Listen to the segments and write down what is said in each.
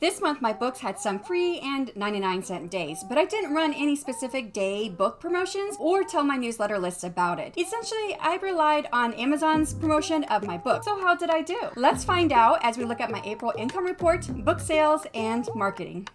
This month, my books had some free and 99-cent days, but I didn't run any specific day book promotions or tell my newsletter list about it. Essentially, I relied on Amazon's promotion of my book. So how did I do? Let's find out as we look at my April income report, book sales, and marketing.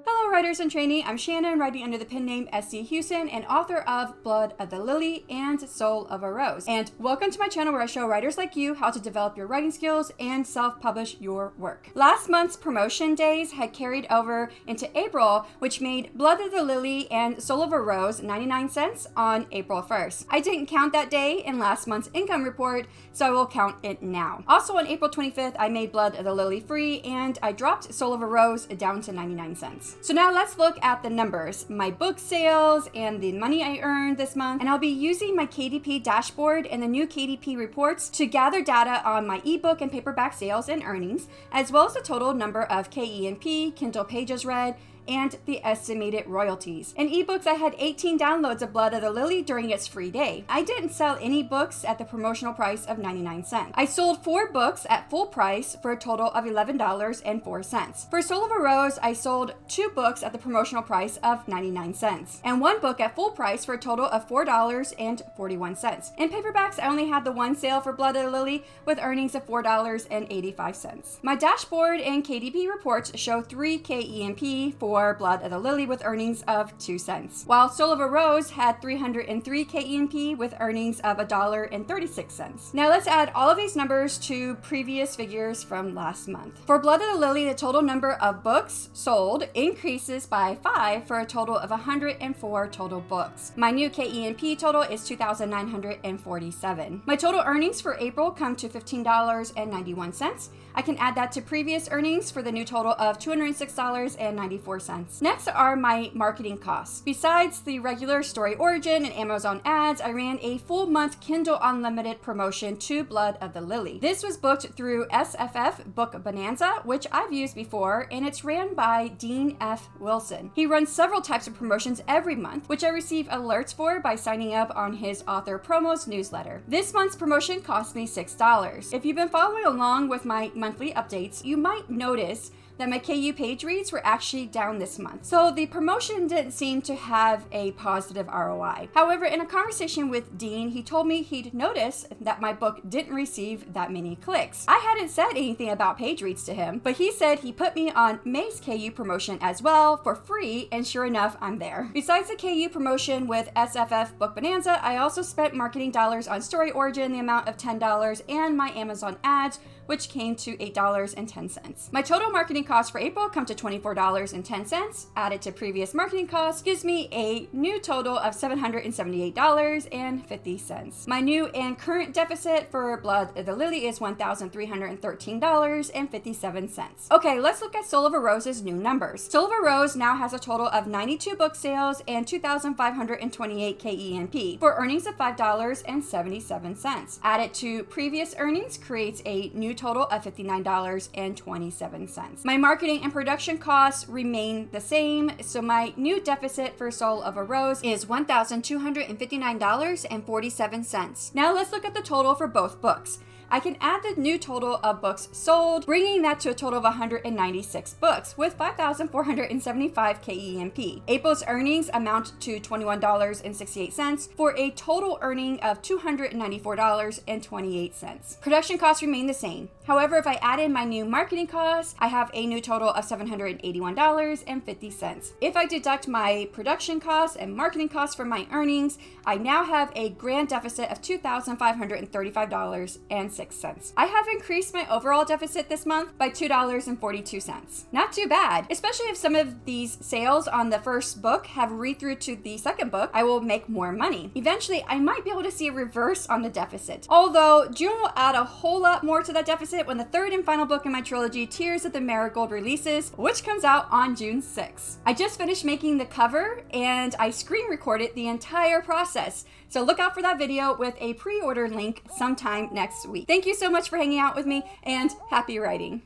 Hello writers in training, I'm Shannon, writing under the pen name S.C. Houston and author of Blood of the Lily and Soul of a Rose. And welcome to my channel where I show writers like you how to develop your writing skills and self-publish your work. Last month's promotion days had carried over into April, which made Blood of the Lily and Soul of a Rose 99 cents on April 1st. I didn't count that day in last month's income report, so I will count it now. Also on April 25th, I made Blood of the Lily free and I dropped Soul of a Rose down to 99 cents. So now let's look at the numbers, my book sales and the money I earned this month, and I'll be using my KDP dashboard and the new KDP reports to gather data on my ebook and paperback sales and earnings, as well as the total number of KENP, Kindle pages read, and the estimated royalties. In ebooks, I had 18 downloads of Blood of the Lily during its free day. I didn't sell any books at the promotional price of 99 cents. I sold 4 books at full price for a total of $11.04. For Soul of a Rose, I sold 2 books at the promotional price of 99 cents and 1 book at full price for a total of $4.41. In paperbacks, I only had the 1 sale for Blood of the Lily with earnings of $4.85. My dashboard and KDP reports show 3 KENP for Blood of the Lily with earnings of 2 cents, while Soul of a Rose had 303 KENP with earnings of $1.36. Now let's add all of these numbers to previous figures from last month. For Blood of the Lily, the total number of books sold increases by 5 for a total of 104 total books. My new KENP total is 2,947. My total earnings for April come to $15.91. I can add that to previous earnings for the new total of $206.94. Next are my marketing costs. Besides the regular Story Origin and Amazon ads, I ran a full month Kindle Unlimited promotion to Blood of the Lily. This was booked through SFF Book Bonanza, which I've used before, and it's ran by Dean F. Wilson. He runs several types of promotions every month, which I receive alerts for by signing up on his Author Promos newsletter. This month's promotion cost me $6. If you've been following along with my monthly updates, you might notice that my KU page reads were actually down this month. So the promotion didn't seem to have a positive ROI. However, in a conversation with Dean, he told me he'd noticed that my book didn't receive that many clicks. I hadn't said anything about page reads to him, but he said he put me on May's KU promotion as well for free, and sure enough, I'm there. Besides the KU promotion with SFF Book Bonanza, I also spent marketing dollars on Story Origin, the amount of $10, and my Amazon ads, which came to $8.10. My total marketing costs for April come to $24.10. Added to previous marketing costs gives me a new total of $778.50. My new and current deficit for Blood of the Lily is $1,313.57. Okay, let's look at Soul of a Rose's new numbers. Soul of a Rose now has a total of 92 book sales and 2,528 KENP for earnings of $5.77. Added to previous earnings creates a new total of $59.27. My marketing and production costs remain the same, so my new deficit for Soul of a Rose is $1,259.47. Now let's look at the total for both books. I can add the new total of books sold, bringing that to a total of 196 books with 5,475 KENP. April's earnings amount to $21.68 for a total earning of $294.28. Production costs remain the same. However, if I add in my new marketing costs, I have a new total of $781.50. If I deduct my production costs and marketing costs from my earnings, I now have a grand deficit of $2,535.06. I have increased my overall deficit this month by $2.42. Not too bad, especially if some of these sales on the first book have read through to the second book. I will make more money. Eventually, I might be able to see a reverse on the deficit. Although June will add a whole lot more to that deficit when the third and final book in my trilogy, Tears of the Marigold, releases, which comes out on June 6th. I just finished making the cover and I screen recorded the entire process. So look out for that video with a pre-order link sometime next week. Thank you so much for hanging out with me and happy writing.